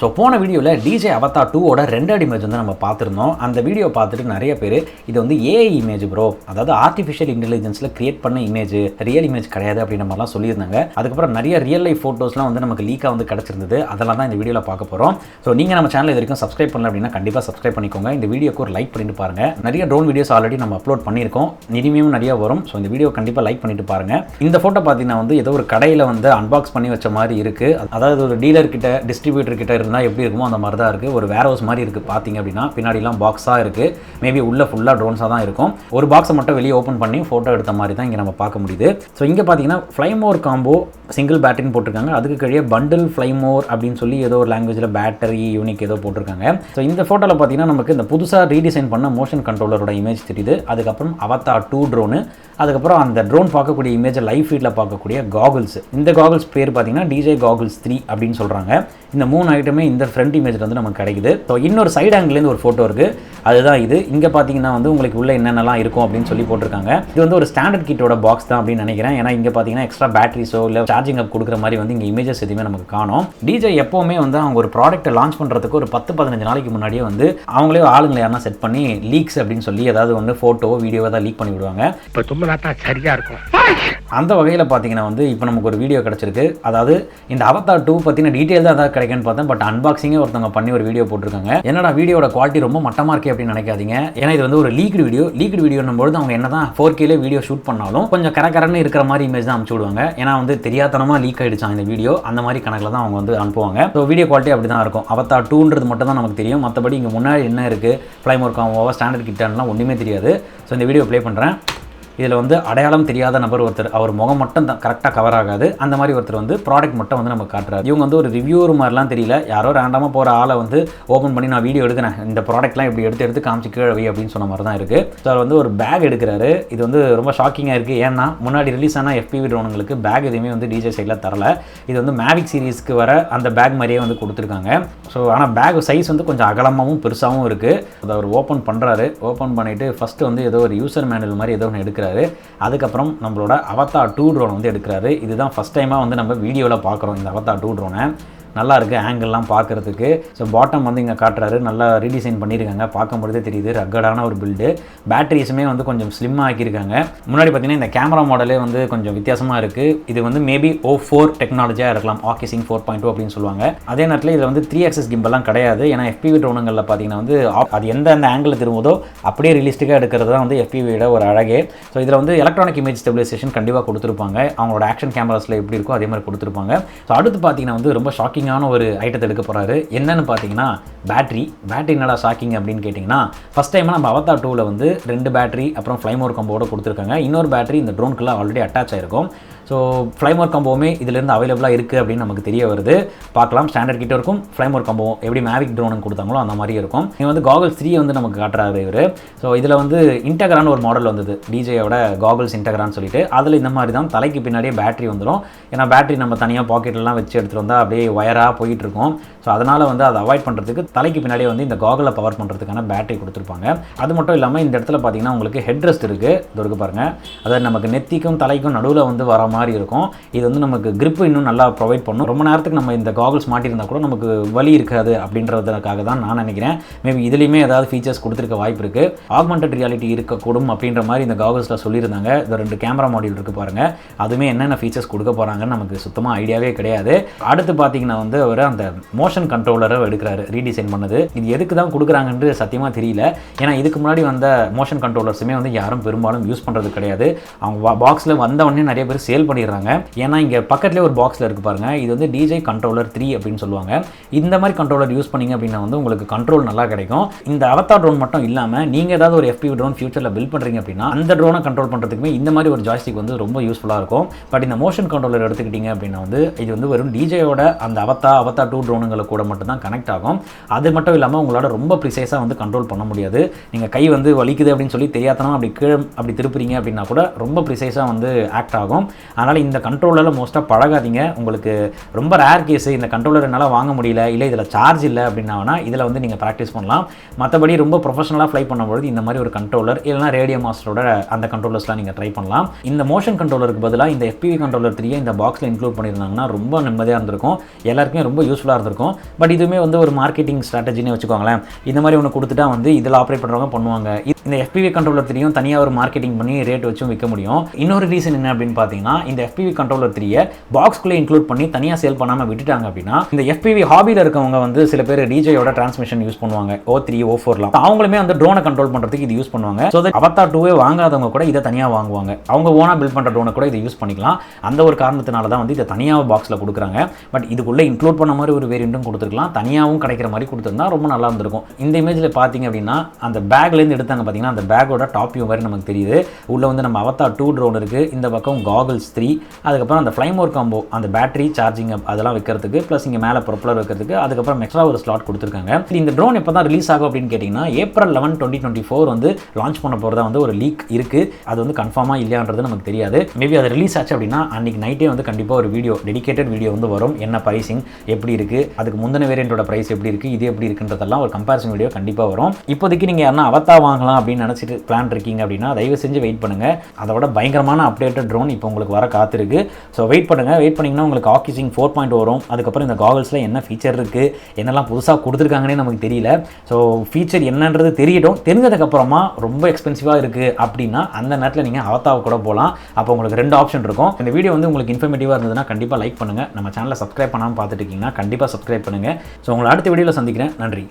So போன வீடியோவில் DJI Avata 2ஓட rented image வந்து நம்ம பார்த்துருந்தோம். அந்த வீடியோ பார்த்துட்டு நிறைய பேர் இது வந்து ஏஐ இமேஜ் ப்ரோ, அதாவது ஆர்டிஃபிஷியல் இன்டெலிஜென்ஸில் கிரியேட் பண்ண இமேஜ், ரியல் இமேஜ் கிடையாது அப்படின்ற மாதிரிலாம் சொல்லியிருந்தாங்க. அதுக்கப்புறம் நிறைய ரியல் லைஃப் ஃபோட்டோஸ்லாம் வந்து நமக்கு லீக்காக வந்து கிடச்சிருந்தது. அதெல்லாம் தான் இந்த வீடியோவில் பார்க்க போகிறோம். ஸோ நீங்கள் நம்ம சேனல் இது வரைக்கும் சப்ஸ்கிரைப் பண்ணல அப்படின்னா கண்டிப்பாக சப்ஸ்கிரைப் பண்ணிக்கோங்க. இந்த வீடியோக்கு ஒரு லைக் பண்ணிட்டு பாருங்கள். நிறைய ட்ரோன் வீடியோஸ் ஆல்ரெடி நம்ம அப்லோட் பண்ணியிருக்கோம், இனிமேலும் நிறைய வரும். ஸோ இந்த வீடியோ கண்டிப்பாக லைக் பண்ணிட்டு பாருங்கள். இந்த ஃபோட்டோ பார்த்தீங்கன்னா வந்து ஏதோ ஒரு கடையில் வந்து அன்பாக்ஸ் பண்ணி வச்ச மாதிரி இருக்குது. அதாவது ஒரு டீலர் கிட்ட, டிஸ்ட்ரிபியூட்டர் கிட்ட இருந்தால் எப்படி இருக்குமோ அந்த மாதிரி தான் இருக்குது. ஒரு வேர் ஹவுஸ் மாதிரி இருக்குது பார்த்தீங்க அப்படின்னா. பின்னாடிலாம் பாக்ஸாக இருக்குது. மேபி உள்ள ஃபுல்லாக ட்ரோன்ஸாக தான் இருக்கும். ஒரு பாக்ஸை மட்டும் வெளியே ஓப்பன் பண்ணி ஃபோட்டோ எடுத்த மாதிரி தான் இங்கே நம்ம பார்க்க முடியுது. ஸோ இங்கே பார்த்தீங்கன்னா ஃப்ளைமோர் காம்போ சிங்கிள் பேட்டரின்னு போட்டிருக்காங்க. அதுக்கு கீழே பண்டில் ஃப்ளைமோர் அப்படின்னு சொல்லி ஏதோ ஒரு லாங்குவேஜில் பேட்டரி யூனிக் ஏதோ போட்டிருக்காங்க. ஸோ இந்த ஃபோட்டோவில் பார்த்தீங்கன்னா நமக்கு இந்த புதுசாக ரீடிசைன் பண்ண மோஷன் கண்ட்ரோலரோட இமேஜ் தெரியுது. அதுக்கப்புறம் Avata 2 ட்ரோனு, அதுக்கப்புறம் அந்த ட்ரோன் பார்க்கக்கூடிய இமேஜை லைவ் ஃபீல்டில் பார்க்கக்கூடிய காகுல்ஸ். இந்த காகுல்ஸ் பேர் பார்த்தீங்கன்னா DJI Goggles 3 அப்படின்னு சொல்கிறாங்க. இந்த 3 ஐட்டமே இந்த ஃப்ரண்ட் இமேஜில் வந்து நமக்கு கிடைக்குது. ஸோ இன்னொரு சைடு ஆங்கிலேருந்து ஒரு ஃபோட்டோ இருக்குது, அதுதான் இது. இங்கே பார்த்தீங்கன்னா வந்து உங்களுக்கு உள்ள என்னென்னலாம் இருக்கும் அப்படின்னு சொல்லி போட்டிருக்காங்க. இது வந்து ஒரு ஸ்டாண்டர்ட் கிட்டோட பாக்ஸ் தான் அப்படின்னு நினைக்கிறேன். ஏன்னா இங்கே பார்த்தீங்கன்னா எக்ஸ்ட்ரா பேட்டரிஸோ இல்லை சார்ஜிங் அப் கொடுக்குற மாதிரி வந்து இங்கே இமேஜஸ் எதுவுமே நமக்கு காணும். DJI எப்போவுமே வந்து அவங்க ஒரு ப்ராடக்ட்டை லான்ச் பண்ணுறதுக்கு ஒரு 10-15 நாளைக்கு முன்னாடியே வந்து அவங்களே ஆளுங்களை யாரா செட் பண்ணி லீக்ஸ் அப்படின்னு சொல்லி ஏதாவது ஒன்று ஃபோட்டோ வீடியோவை தான் லீக் பண்ணி விடுவாங்க. இப்போ தும்மலாட்டா சரியா இருக்கும். அந்த வகையில் பார்த்தீங்கன்னா வந்து இப்போ நமக்கு ஒரு வீடியோ கிடச்சிருக்கு. அதாவது இந்த Avata 2 பற்றின டீட்டெயில் தான் ஏதாவது கிடைக்குன்னு பார்த்தேன். பட் அன்பாக்சிங்கே ஒருத்தவங்க பண்ணி ஒரு வீடியோ போட்டிருக்காங்க. என்னடா வீடியோட குவாலிட்டி ரொம்ப மட்டமாக இருக்கே அப்படின்னு நினைக்காதீங்க. ஏன்னா இது வந்து ஒரு லீக்டு வீடியோன்னும்போது அவங்க என்ன தான் 4Kல வீடியோ ஷூட் பண்ணாலும் கொஞ்சம் கரகரன்னு இருக்கிற மாதிரி இமேஜ் தான் அனுப்பிச்சு விடுவாங்க. ஏன்னா வந்து தெரியாதனமாக லீக் ஆகிடுச்சான் இந்த வீடியோ, அந்த மாதிரி கணக்கில் தான் அவங்க வந்து அனுப்புவாங்க. ஸோ வீடியோ குவாலிட்டி அப்படி தான் இருக்கும். Avata 2ன்றது மட்டும் தான் நமக்கு தெரியும். மற்றபடி இங்கே முன்னாடி என்ன இருக்குது, ஃப்ளைமோர் காம்போவா, ஸ்டாண்டர்ட் கிட்டான்லாம் ஒன்றுமே தெரியாது. ஸோ இந்த வீடியோ ப்ளே பண்ணுறேன். இதில் வந்து அடையாளம் தெரியாத நபர் ஒருத்தர், அவர் முகம் மட்டும் கரெக்டாக கவர் ஆகாது, அந்த மாதிரி ஒருத்தர் வந்து ப்ராடக்ட் மட்டும் வந்து நம்ம காட்டுறாரு. இவங்க வந்து ஒரு ரிவ்யூவர் மாதிரிலாம் தெரியல, யாரோ ரேண்டமாக போகிற ஆளை வந்து ஓப்பன் பண்ணி நான் வீடியோ எடுக்கிறேன், இந்த ப்ராடக்ட்லாம் இப்படி எடுத்து காமிச்சு கீழே வை அப்படின்னு சொன்ன மாதிரி தான் இருக்குது. ஸோ அவர் வந்து ஒரு பேக் எடுக்கிறாரு. இது வந்து ரொம்ப ஷாக்கிங்காக இருக்குது. ஏன்னா முன்னாடி ரிலீஸ் ஆன FPV ட்ரோனுங்களுக்கு பேக் எதுவுமே வந்து DJI சைடில் தரல. இது வந்து மேவிக் சீரீஸ்க்கு வர அந்த பேக் மாதிரியே வந்து கொடுத்துருக்காங்க. ஸோ ஆனால் பேக் சைஸ் வந்து கொஞ்சம் அகலமாகவும் பெருசாகவும் இருக்குது. அதை அவர் ஓப்பன் பண்ணுறாரு. ஓப்பன் பண்ணிவிட்டு ஃபஸ்ட்டு வந்து ஏதோ ஒரு யூசர் மேனுவல் மாதிரி ஏதோ ஒன்று எடுக்கிறாரு. அதுக்கப்புறம் நம்மளோட Avata 2 ட்ரோன் வந்து எடுக்கிறாரு. இதுதான் ஃபஸ்ட் டைமாக வந்து நம்ம வீடியோவில் பார்க்குறோம் இந்த Avata 2 ட்ரோனை. நல்லா இருக்குது ஆங்கிள்லாம் பார்க்குறதுக்கு. ஸோ பாட்டம் வந்து இங்கே காட்டுறாரு, நல்லா ரீடிசைன் பண்ணியிருக்காங்க, பார்க்கும்பொழுதே தெரியுது ரக்கடான ஒரு பில்டு. பேட்டரிஸுமே வந்து கொஞ்சம் ஸ்லிம்மாக ஆக்கியிருக்காங்க. முன்னாடி பார்த்தீங்கன்னா இந்த கேமரா மாடலே வந்து கொஞ்சம் வித்தியாசமாக இருக்குது. இது வந்து மேபி O4 டெக்னாலஜியாக இருக்கலாம், ஆக்கிசிங் 4.2 அப்படின்னு சொல்லுவாங்க. அதே நேரத்தில் இதில் வந்து 3 axis கிம்பல்லாம் கிடையாது. ஏன்னா FPV ட்ரோனுங்களில் பார்த்தீங்கன்னா வந்து அது எந்த ஆங்கிளில் திரும்புதோ அப்படியே ரியலிஸ்டிக்காக எடுக்கிறது தான் வந்து FPVயோட ஒரு அழகே. ஸோ இதில் வந்து எலக்ட்ரானிக் இமேஜ் ஸ்டெபிலைசேஷன் கண்டிப்பாக கொடுத்துருப்பாங்க. அவங்களோட ஆக்ஷன் கேமராஸில் எப்படி இருக்கோ அதே மாதிரி கொடுத்துருப்பாங்க. ஸோ அடுத்து பார்த்தீங்கன்னா வந்து ரொம்ப ஷாக்கிங் ஒரு ஐட்டத்தை எடுக்க போறாரு. என்னன்னு பார்த்தீங்கன்னா பேட்டரி என்னடா ஷாக்கிங் அப்படின்னு கேட்டிங்கன்னா, ஃபர்ஸ்ட் டைம் நம்ம Avata 2ல வந்து 2 பேட்டரி அப்புறம் ஃப்ளைமோர் காம்போவோட கொடுத்துருக்காங்க. இன்னொரு பேட்டரி இந்த ட்ரோனுக்குள்ள ஆல்ரெடி அட்டாச் ஆயிருக்கும். ஸோ ஃப்ளைமோர் காம்போவுமே இதிலேருந்து அவைலபிளாக இருக்குது அப்படின்னு நமக்கு தெரிய வருது. பார்க்கலாம், ஸ்டாண்டர்ட் கிட்ட இருக்கும். ஃப்ளைமோர் காம்போ எப்படி மேவிக் ட்ரோனுக்கு கொடுத்தாங்களோ அந்த மாதிரி இருக்கும். இங்கே வந்து Goggles 3 வந்து நமக்கு காட்டுறாரு இவர். ஸோ இதில் வந்து இன்டெக்ரான்னு ஒரு மாடல் வந்தது, DJIயோட Goggles இன்டெக்ரான்னு சொல்லிட்டு. அதில் இந்த மாதிரி தான் தலைக்கு பின்னாடியே பேட்டரி வந்துடும். ஏன்னா பேட்டரி நம்ம தனியாக பாக்கெட்லாம் வச்சு எடுத்துகிட்டு வந்தால் அப்படியே ஒயராக போயிட்டு இருக்கும். ஸோ அதனால் வந்து அதை அவாய்ட் பண்ணுறதுக்கு தலைக்கு பின்னாடியே வந்து இந்த காகலை பவர் பண்ணுறதுக்கான பேட்டரி கொடுத்துருப்பாங்க. அது மட்டும் இல்லாமல் இந்த இடத்துல பார்த்தீங்கன்னா உங்களுக்கு ஹெட் ரெஸ்ட் இருக்குது. இது இருக்கு பாருங்கள், அதாவது நமக்கு நெத்திக்கும் தலைக்கும் நடுவில் வந்து வர மாதிரி இருக்கும். இது வந்து நமக்கு grip இன்னும் நல்லா ப்ரொவைட் பண்ணும். ரொம்ப நேரத்துக்கு நம்ம இந்த காகல்ஸ் மாட்டியிருந்தால் கூட நமக்கு வலி இருக்காது அப்படின்றதுக்காக தான் நான் நினைக்கிறேன். மேபி இதுலேயுமே ஏதாவது ஃபீச்சர்ஸ் கொடுத்துருக்க வாய்ப்பு இருக்குது. ஆக்மெண்டட் ரியாலிட்டி இருக்கக்கூடும் அப்படின்ற மாதிரி இந்த காகல்ஸில் சொல்லியிருந்தாங்க. இந்த 2 கேமரா மாடியூல் இருக்குது பாருங்கள், அதுவுமே என்னென்ன ஃபீச்சர்ஸ் கொடுக்க போகிறாங்கன்னு நமக்கு சுத்தமாக ஐடியாவே கிடையாது. அடுத்து பார்த்தீங்கன்னா வந்து அவர் அந்த மோஷன் கண்ட்ரோலரை எடுக்கிறாரு, ரீடிசைன் பண்ணது. இது எதுக்கு தான் கொடுக்குறாங்கன்னு சத்தியமாக தெரியல. ஏன்னா இதுக்கு முன்னாடி வந்த மோஷன் கண்ட்ரோலர்ஸுமே வந்து யாரும் பெரும்பாலும் யூஸ் பண்ணுறது கிடையாது. அவங்க பாக்ஸில் வந்த உடனே நிறைய பேர் சேல் பண்ணிடுறாங்க. ஏன்னா இங்கே பக்கத்துலேயே ஒரு பாக்ஸில் இருக்குது பாருங்கள், இது வந்து DJI Controller 3 அப்படின்னு சொல்லுவாங்க. இந்த மாதிரி கண்ட்ரோலர் யூஸ் பண்ணிங்க அப்படின்னா வந்து உங்களுக்கு கண்ட்ரோல் நல்லா கிடைக்கும். இந்த Avata ட்ரோன் மட்டும் இல்லாமல் நீங்கள் ஏதாவது ஒரு FPV ட்ரோன் ஃபியூச்சரில் பில்ட் பண்ணுறீங்க அப்படின்னா அந்த ட்ரோனை கண்ட்ரோல் பண்ணுறதுக்குமே இந்த மாதிரி ஒரு ஜாய்ஸ்டிக் வந்து ரொம்ப யூஸ்ஃபுல்லாக இருக்கும். பட் இந்த மோஷன் கண்ட்ரோலர் எடுத்துக்கிட்டிங்க அப்படின்னா வந்து இது வந்து வெறும் DJIயோட அந்த Avata 2 ட்ரோனுங்களை கூட மட்டும் தான் கனெக்ட் ஆகும். அது மட்டும் இல்லாமல் உங்களால் ரொம்ப ப்ரிசைஸாக வந்து கண்ட்ரோல் பண்ண முடியாது. நீங்கள் கை வந்து வலிக்குது அப்படின்னு சொல்லி தெரியாதனா அப்படி திருப்புறீங்க அப்படின்னா கூட ரொம்ப ப்ரிசைஸாக வந்து ஆக்ட் ஆகும். அதனால் இந்த கண்ட்ரோலரில் மோஸ்ட்டாக பழகாதீங்க. உங்களுக்கு ரொம்ப ரேர் கேஸ் இந்த கண்ட்ரோலர் என்னால் வாங்க முடியல, இல்லை இதில் சார்ஜ் இல்லை அப்படின்னா இதில் வந்து நீங்கள் ப்ராக்டிஸ் பண்ணலாம். மற்றபடி ரொம்ப ப்ரொஃபஷனலாக ஃப்ளை பண்ணும்போது இந்த மாதிரி ஒரு கண்ட்ரோலர் இல்லைனா ரேடியோ மாஸ்டரோட அந்த கண்ட்ரோலர்ஸ்லாம் நீங்கள் ட்ரை பண்ணலாம். இந்த மோஷன் கண்ட்ரோலருக்கு பதிலாக இந்த FPV கண்ட்ரோலர் 3 இந்த பாக்ஸில் இன்க்ளூட் பண்ணியிருந்தாங்கன்னா ரொம்ப நிம்மதியாக இருந்திருக்கும், எல்லாருக்குமே ரொம்ப யூஸ்ஃபுல்லாக இருந்திருக்கும். இருக்கும். பட் இதுவுமே வந்து ஒரு மார்க்கெட்டிங் ஸ்ட்ராட்டஜின்னு வச்சுக்கோங்களேன். இந்த மாதிரி ஒன்று கொடுத்துட்டா வந்து இதில் ஆப்ரேட் பண்ணுறவங்க பண்ணுவாங்க. இந்த FPV கண்ட்ரோலர் 3யும் தனியாக ஒரு மார்க்கெட்டிங் பண்ணி ரேட் வச்சும் விற்க முடியும். இன்னொரு ரீசன் என்ன அப்படின்னு பார்த்தீங்கன்னா, இந்த FPV கண்ட்ரோலர் 3யை பாக்ஸ்குள்ளே இன்க்ளூட் பண்ணி தனியாக சேல் பண்ணாமல் விட்டுட்டாங்க அப்படின்னா, இந்த FPV ஹாபியில் இருக்கவங்க வந்து சில பேர் DJIயோட டிரான்ஸ்மிஷன் யூஸ் பண்ணுவாங்க, O3 O4லாம். அவங்களுமே வந்து ட்ரோனை கண்ட்ரோல் பண்ணுறதுக்கு இது யூஸ் பண்ணுவாங்க. ஸோ அவத்தா 2 வாங்காதவங்க கூட இதை தனியாக வாங்குவாங்க. அவங்க ஓனாக பில்ட் பண்ணுற ட்ரோனை கூட இதை யூஸ் பண்ணிக்கலாம். அந்த ஒரு காரணத்தினால தான் வந்து இதை தனியாக பாக்ஸில் கொடுக்குறாங்க. பட் இதுக்குள்ளே இன்க்ளூட் பண்ண மாதிரி ஒரு வேரியண்ட்டும் கொடுத்துருக்கலாம், தனியாகவும் கிடைக்கிற மாதிரி கொடுத்துருந்தா ரொம்ப நல்லா இருந்திருக்கும். இந்த இமேஜில் பார்த்தீங்க அப்படின்னா அந்த பேக்லேருந்து எடுத்தாங்க பார்த்தீங்கன்னா, அந்த பேக்கோட டாப் வியூ மாதிரி நமக்கு தெரியுது. உள்ளே வந்து நம்ம அவத்தா 2 ட்ரோன் இருக்குது, இந்த பக்கம் காகல்ஸ் 3, அதுக்கப்புறம் அந்த ஃப்ளைமோர் காம்போ, அந்த பேட்டரி சார்ஜிங் அதெல்லாம் வைக்கிறதுக்கு, ப்ளஸ் இங்கே மேலே ப்ரொப்பலர் வைக்கிறதுக்கு, அதுக்கப்புறம் எக்ஸ்ட்ரா ஒரு ஸ்லாட் கொடுத்துருக்காங்க. இந்த ட்ரோன் எப்போ தான் ரிலீஸ் ஆகும் அப்படின்னு கேட்டிங்கன்னா, April 11, 2024 வந்து லான்ச் பண்ண போகிறதா வந்து ஒரு லீக் இருக்குது. அது வந்து கன்ஃபார்மாக இல்லையான்றது நமக்கு தெரியாது. மேபி அது ரிலீஸ் ஆச்சு அப்படின்னா அன்றைக்கி நைட்டே வந்து கண்டிப்பாக ஒரு வீடியோ, டெடிகேட்டட் வீடியோ வந்து வரும். என்ன ப்ரைசிங் எப்படி இருக்குது, அதுக்கு முந்தின வேரியண்ட்டோட ப்ரைஸ் எப்படி இருக்குது, இது எப்படி இருக்குன்றதெல்லாம் ஒரு கம்பேரிசன் வீடியோ கண்டிப்பாக வரும். இப்போதைக்கு நீங்கள் யாரா அவத்தா வாங்கலாம் அப்படின்னு நினச்சிட்டு பிளான் இருக்கீங்க அப்படின்னா தயவு செஞ்சு வெயிட் பண்ணுங்கள். அதோட பயங்கரமான அப்டேட்டட் ட்ரோன் இப்போ உங்களுக்கு வர காத்திருக்கு. ஸோ வெயிட் பண்ணுங்கள். வெயிட் பண்ணிங்கன்னா உங்களுக்கு ஆக்கிசிங் 4.0 வரும். அதுக்கப்புறம் இந்த காகல்ஸில் என்ன ஃபீச்சர் இருக்குது, என்னெல்லாம் புதுசாக கொடுத்துருக்காங்கன்னே நமக்கு தெரியல. ஸோ ஃபீச்சர் என்னன்றது தெரியட்டும். தெரிஞ்சதுக்கப்புறமா ரொம்ப எக்ஸ்பென்சிவாக இருக்குது அப்படின்னா அந்த நேரத்தில் நீங்கள் அவத்தாவை கூட போகலாம். அப்போ உங்களுக்கு 2 ஆப்ஷன் இருக்கும். இந்த வீடியோ வந்து உங்களுக்கு இன்ஃபர்மேட்டிவாக இருந்ததுன்னா கண்டிப்பாக லைக் பண்ணுங்கள். நம்ம சேனலை சப்ஸ்கிரைப் பண்ணாமல் பார்த்துட்டு இருக்கீங்கன்னா கண்டிப்பாக சப்ஸ்கிரைப் பண்ணுங்கள். ஸோ உங்களை அடுத்த வீடியோவில் சந்திக்கிறேன். நன்றி.